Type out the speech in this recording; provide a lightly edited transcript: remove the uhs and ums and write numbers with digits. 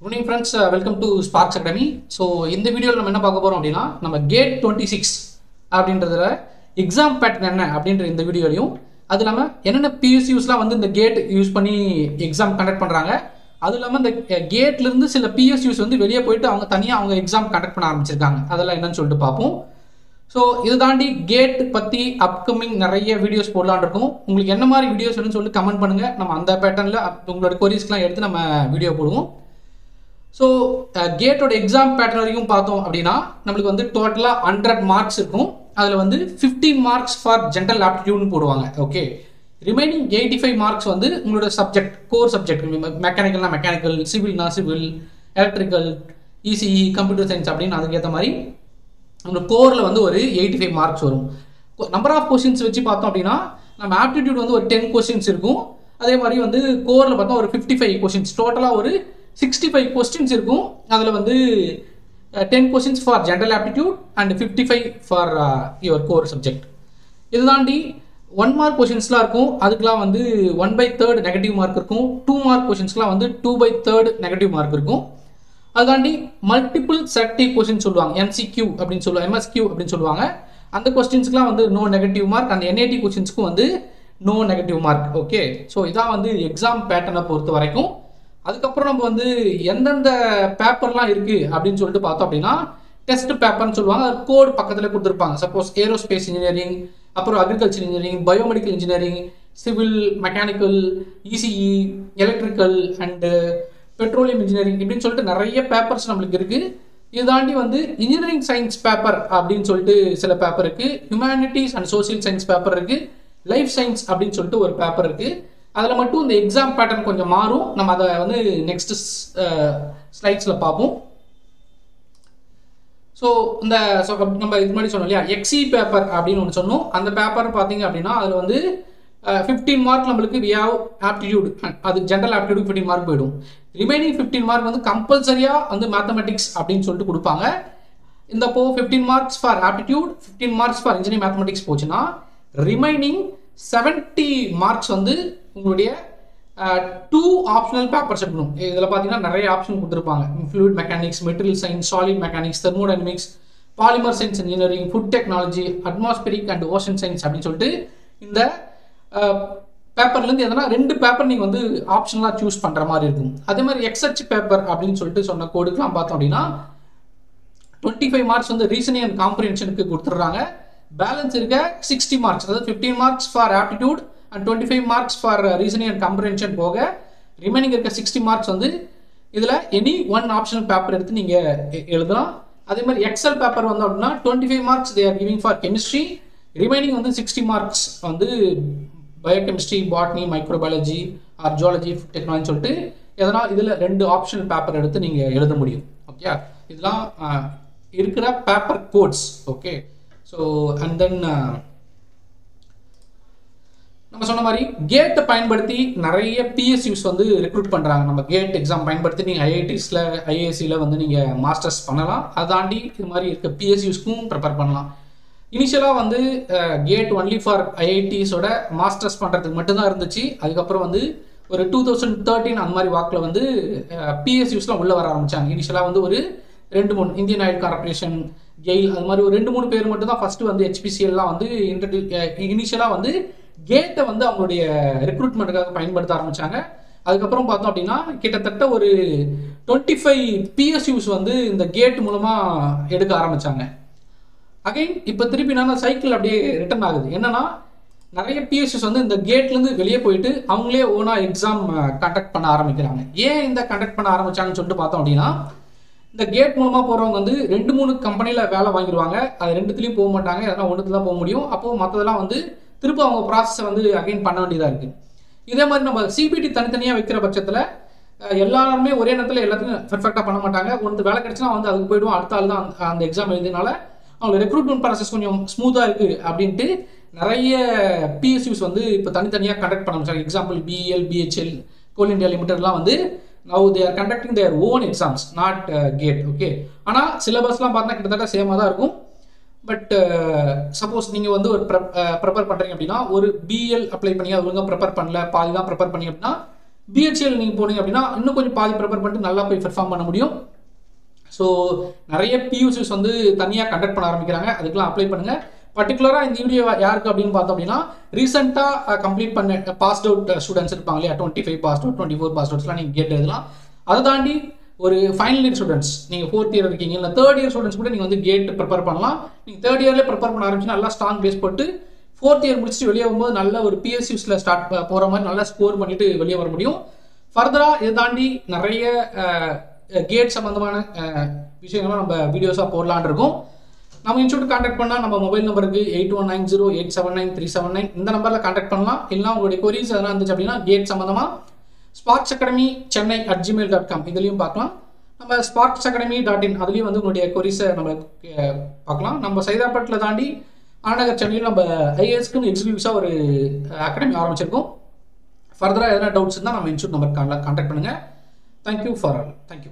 Good evening friends, welcome to Sparks Academy. So இந்த வீடியோவில் நம்ம என்ன பார்க்க போறோம் அப்படின்னா நம்ம கேட் 26 அப்படின்றதுல எக்ஸாம் பேட்டர்ன் என்ன அப்படின்ற இந்த வீடியோலையும் அது இல்லாமல் என்னென்ன பிஎஸ்யூஸ்லாம் வந்து இந்த கேட் யூஸ் பண்ணி எக்ஸாம் கண்டக்ட் பண்ணுறாங்க, அது இல்லாமல் இந்த கேட்லேருந்து சில பிஎஸ்யூஸ் வந்து வெளியே போயிட்டு அவங்க தனியாக அவங்க எக்ஸாம் கண்டக்ட் பண்ண ஆரம்பிச்சிருக்காங்க. அதெல்லாம் என்னன்னு சொல்லிட்டு பார்ப்போம். ஸோ இதை தாண்டி கேட் பற்றி அப்கமிங் நிறைய வீடியோஸ் போடலான் இருக்கும். உங்களுக்கு என்ன மாதிரி வீடியோஸ் வேணும்னு சொல்லிட்டு கமெண்ட் பண்ணுங்கள். நம்ம அந்த பேட்டர்னில் உங்களோட கொரிஸ்லாம் எடுத்து நம்ம வீடியோ போடுவோம். ஸோ கேட்டோட எக்ஸாம் பேட்டர்ன் வரைக்கும் பார்த்தோம் அப்படின்னா நம்மளுக்கு வந்து டோட்டலாக 100 மார்க்ஸ் இருக்கும். அதில் வந்து 15 மார்க்ஸ் ஃபார் ஜென்ரல் ஆப்டிடியூட்னு போடுவாங்க. ஓகே, ரிமைனிங் 85 மார்க்ஸ் வந்து உங்களோட சப்ஜெக்ட், கோர் சப்ஜெக்ட், மெக்கானிக்கல்னா மெக்கானிக்கல், சிவில்னா civil, electrical, ECE, computer science அப்படின்னு அதுக்கேற்ற மாதிரி உங்களுக்கு கோரில் வந்து ஒரு 85 மார்க்ஸ் வரும். நம்பர் ஆஃப் கொஸ்டின்ஸ் வச்சு பார்த்தோம் அப்படின்னா நம்ம ஆப்டிடியூட் வந்து ஒரு 10 கொஸ்டின்ஸ் இருக்கும். அதே மாதிரி வந்து கோரில் பார்த்தா ஒரு 55 கொஸ்டின்ஸ், டோட்டலாக ஒரு 65 கொஸ்டின்ஸ் இருக்கும். அதில் வந்து 10 questions for general aptitude and 55 for your core subject. இது தாண்டி 1 மார்க் கொஸ்டின்ஸ்லாம் இருக்கும். அதுக்கெலாம் வந்து 1/3 நெகட்டிவ் மார்க் இருக்கும். 2 மார்க் கொஸ்டின்ஸ்லாம் வந்து 2/3 நெகட்டிவ் மார்க் இருக்கும். அது தாண்டி மல்டிபிள் செலக்டிவ் கொஸ்டின் சொல்லுவாங்க, எம்சிக்யூ அப்படின்னு சொல்லுவாங்க, எம்எஸ்கியூ அப்படின்னு சொல்லுவாங்க. அந்த கொஸ்டின்ஸ்க்குலாம் வந்து நோ நெகட்டிவ் மார்க், அந்த என்ஏடி கொஸ்டின்ஸ்க்கும் வந்து no negative mark. Okay, so இதான் வந்து எக்ஸாம் பேட்டர்னை பொறுத்த வரைக்கும். அதுக்கப்புறம் நம்ம வந்து எந்தெந்த பேப்பர்லாம் இருக்குது அப்படின்னு சொல்லிட்டு பார்த்தோம் அப்படின்னா டெஸ்ட் பேப்பர்னு சொல்லுவாங்க. அது கோட் பக்கத்தில் கொடுத்துருப்பாங்க. சப்போஸ் ஏரோஸ்பேஸ் இன்ஜினியரிங், அப்புறம் agriculture engineering, biomedical engineering, civil, mechanical, ECE, electrical and petroleum engineering இப்படின்னு சொல்லிட்டு நிறைய பேப்பர்ஸ் நம்மளுக்கு இருக்குது. இது தாண்டி வந்து இன்ஜினியரிங் சயின்ஸ் பேப்பர் அப்படின்னு சொல்லிட்டு சில பேப்பர் இருக்குது. Humanities and social science paper இருக்குது. லைஃப் சயின்ஸ் அப்படின்னு சொல்லிட்டு ஒரு பேப்பர் இருக்குது. அதில் மட்டும் இந்த எக்ஸாம் பேட்டர்ன் கொஞ்சம் மாறும். நம்ம அதை வந்து நெக்ஸ்ட் ஸ்லைட்ஸில் பார்ப்போம். ஸோ இந்த நம்ம இது மாதிரி சொன்னோம் இல்லையா, எக்ஸி பேப்பர் அப்படின்னு ஒன்று சொன்னோம். அந்த பேப்பர் பார்த்தீங்க அப்படின்னா அதில் வந்து 15 மார்க் நம்மளுக்கு வி ஹேவ் ஆப்டிடியூட், அது ஜென்ரல் ஆப்டிடியூட் 15 மார்க் போயிடும். ரிமைனிங் 15 மார்க் வந்து கம்பல்சரியாக வந்து மேத்தமெட்டிக்ஸ் அப்படின்னு சொல்லிட்டு கொடுப்பாங்க. இந்த 15 marks for aptitude, 15 marks for engineering mathematics போச்சுன்னா ரிமைனிங் 70 மார்க்ஸ் வந்து உங்களுடைய 2 ஆப்ஷனல் பேப்பர்ஸ் எடுக்கணும். இதில் பார்த்தீங்கன்னா நிறைய ஆப்ஷன் கொடுத்துருப்பாங்க. Fluid mechanics, material science, solid mechanics, thermodynamics, polymer science engineering, food technology, atmospheric and ocean science அப்படின்னு சொல்லிட்டு இந்த பேப்பர்லேருந்து எதனா 2 பேப்பர் நீங்கள் வந்து ஆப்ஷனலாக சூஸ் பண்ணுற மாதிரி இருக்கும். அதே மாதிரி எக்ஸ்ஹெச் பேப்பர் அப்படின்னு சொல்லிட்டு சொன்ன கோடுக்கெலாம் பார்த்தோம் அப்படின்னா 25 மார்க்ஸ் வந்து ரீசனிங் அண்ட் காம்ப்ரிஹென்ஷனுக்கு கொடுத்துட்றாங்க. பேலன்ஸ் இருக்க 60 மார்க்ஸ், அதாவது 15 marks for aptitude and 25 marks for reasoning and comprehension போக ரிமைனிங் இருக்க 60 மார்க்ஸ் வந்து இதில் எனி ஒன் ஆப்ஷனல் பேப்பர் எடுத்து நீங்கள் எழுதலாம். அதே மாதிரி எக்ஸல் பேப்பர் வந்து அப்படின்னா 25 marks they are giving for chemistry, remaining வந்து 60 மார்க்ஸ் வந்து biochemistry, botany, microbiology or zoology, food technology சொல்லிட்டு எதனா இதில் 2 ஆப்ஷனல் பேப்பர் எடுத்து நீங்கள் எழுத முடியும். ஓகே, இதெல்லாம் இருக்கிற paper codes. Okay, so and then நம்ம சொன்ன மாதிரி கேட்டை பயன்படுத்தி நிறைய பிஎஸ்யூஸ் வந்து ரெக்ரூட் பண்ணுறாங்க. நம்ம கேட் எக்ஸாம் பயன்படுத்தி நீங்கள் ஐஐடிஸில், ஐஏஎஸ்சியில் வந்து நீங்கள் மாஸ்டர்ஸ் பண்ணலாம். அதை தாண்டி இது மாதிரி இருக்க பிஎஸ்யூஸ்க்கும் ப்ரிப்பேர் பண்ணலாம். இனிஷியலாக வந்து கேட் ஒன்லி ஃபார் ஐஐடிஸோட மாஸ்டர்ஸ் பண்ணுறதுக்கு மட்டும்தான் இருந்துச்சு. அதுக்கப்புறம் வந்து ஒரு 2013 அந்த மாதிரி வாக்கில் வந்து பிஎஸ்யூஸ்லாம் உள்ளே வர ஆரம்பித்தாங்க. இனிஷியலாக வந்து ஒரு 2-3 இந்தியன் ஆயில் கார்பரேஷன், கெயில், அது மாதிரி ஒரு 2-3 பேர் மட்டும் தான் ஃபஸ்ட்டு வந்து ஹெச்பிசிஎல்லாம் வந்து இனிஷியலாக வந்து கேட்டை வந்து அவங்களுடைய ரெக்ரூட்மெண்ட்டுக்காக பயன்படுத்த ஆரம்பித்தாங்க. அதுக்கப்புறம் பார்த்தோம் அப்படின்னா கிட்டத்தட்ட ஒரு 25 பிஎஸ்யூஸ் வந்து இந்த கேட் மூலமாக எடுக்க ஆரம்பித்தாங்க. அகைன் இப்போ திருப்பி நான் சைக்கிள் அப்படியே ரிட்டர்ன் ஆகுது. என்னன்னா நிறைய பிஎஸ்யூஸ் வந்து இந்த கேட்லேருந்து வெளியே போயிட்டு அவங்களே ஓனாக எக்ஸாம் கண்டக்ட் பண்ண ஆரம்பிக்கிறாங்க. ஏன் இந்த கண்டக்ட் பண்ண ஆரம்பிச்சாங்கன்னு சொல்லிட்டு பார்த்தோம் அப்படின்னா இந்த கேட் மூலமாக போகிறவங்க வந்து 2-3 கம்பெனியில் வேலை வாங்கிடுவாங்க. அது 2த்துலேயும் போக மாட்டாங்க, எதனா 1த்துல தான் போக முடியும். அப்போது மற்றதெல்லாம் வந்து திரும்ப அவங்க ப்ராசஸை வந்து அகைன் பண்ண வேண்டியதாக இருக்குது. இதே மாதிரி நம்ம சிபிடி தனித்தனியாக வைக்கிற பட்சத்தில் எல்லாருமே ஒரே நேரத்தில் எல்லாத்தையும் பெர்ஃபெக்டாக பண்ண மாட்டாங்க. ஒன்று வேலை கிடைச்சுன்னா வந்து அதுக்கு போய்டுவோம், அடுத்த ஆள் தான் அந்த எக்ஸாம் எழுதினால அவங்களோட ரெக்ரூட்மெண்ட் ப்ராசஸ் கொஞ்சம் ஸ்மூத்தாக இருக்குது அப்படின்ட்டு நிறைய பிஎஸ்யூஸ் வந்து இப்போ தனித்தனியாக கண்டக்ட் பண்ண முடிச்சாங்க. Example BEL, BHEL, Coal India லிமிடெட்லாம் வந்து now they are conducting their own exams, not GATE. Okay, ஆனால் சிலபஸ்லாம் பார்த்தா கிட்டத்தட்ட சேமாக தான் இருக்கும். பட் சப்போஸ் நீங்கள் வந்து ஒரு ப்ரிப்பேர் பண்ணுறீங்க அப்படின்னா ஒரு பிஎல் அப்ளை பண்ணி அது ஒழுங்காக ப்ரிப்பேர் பண்ணல, பாதி தான் ப்ரிப்பேர் பண்ணி அப்படின்னா பிஹெச்எல் நீங்கள் போனீங்க அப்படின்னா இன்னும் கொஞ்சம் பாதி ப்ரிப்பேர் பண்ணிட்டு நல்லா போய் பெர்ஃபார்ம் பண்ண முடியும். ஸோ நிறைய பியூசிஸ் வந்து தனியாக கண்டக்ட் பண்ண ஆரம்பிக்கிறாங்க, அதுக்கெல்லாம் அப்ளை பண்ணுங்கள். பர்டிகுலராக இந்த வீடியோ யாருக்கு அப்படின்னு பார்த்தோம் அப்படின்னா ரீசெண்டாக கம்ப்ளீட் பண்ண பாஸ்ட் அவுட் ஸ்டூடெண்ட்ஸ் இருப்பாங்க இல்லையா, 25 பாஸ்ட் அவுட் 24 பாஸ்ட் அவுட்ஸ்லாம் நீங்கள் கேட் எழுதலாம். அதை தாண்டி ஒரு ஃபைனல் இயர் ஸ்டூடெண்ட்ஸ், நீங்கள் 4th இயர் இருக்கீங்க இல்லை 3rd இயர் ஸ்டூடெண்ட்ஸ் கூட நீங்கள் வந்து கேட் ப்ரிப்பேர் பண்ணலாம். நீங்கள் 3rd இயர்லேயே ப்ரிப்பேர் பண்ண ஆரம்பிச்சு நல்லா ஸ்ட்ராங் பேஸ் போட்டு 4th இயர் முடிச்சுட்டு வெளியே வரும்போது நல்ல ஒரு பிஎஸ்யூஸில் ஸ்டார்ட் போகிற மாதிரி நல்லா ஸ்கோர் பண்ணிட்டு வெளியே வர முடியும். ஃபர்தராக இதை தாண்டி நிறைய கேட் சம்மந்தமான விஷயங்கள்லாம் நம்ம வீடியோஸாக போடலான் இருக்கோம். நம்ம இன்ஸ்டியூட் கான்டாக்ட் பண்ணால் நம்ம மொபைல் நம்பருக்கு 8190879379 இந்த நம்பரில் கான்டாக்ட் பண்ணலாம். இல்லைனா உங்களுடைய கொரீஸ் எதனா இருந்துச்சு அப்படின்னா கேட் சம்மந்தமாக ஸ்பார்க்ஸ் அகாடமி சென்னை @gmail.com இதுலேயும் பார்க்கலாம். நம்ம sparksacademy.in அதுலேயும் வந்து உங்களுடைய கொரீஸை நம்ம பார்க்கலாம். நம்ம சைதாப்பேட்டில் தாண்டி ஆனகர் சென்னையில் நம்ம ஐஏஎஸ்க்கு எக்ஸிக்யூட்டிவ்ஸாக ஒரு அகாடமி ஆரம்பிச்சிருக்கோம். ஃபர்தராக எதனா டவுட்ஸ் இருந்தால் நம்ம இன்ஸ்டியூட் நம்பர் கான்டாக்ட் பண்ணுங்கள். Thank you for all. தேங்க்யூ.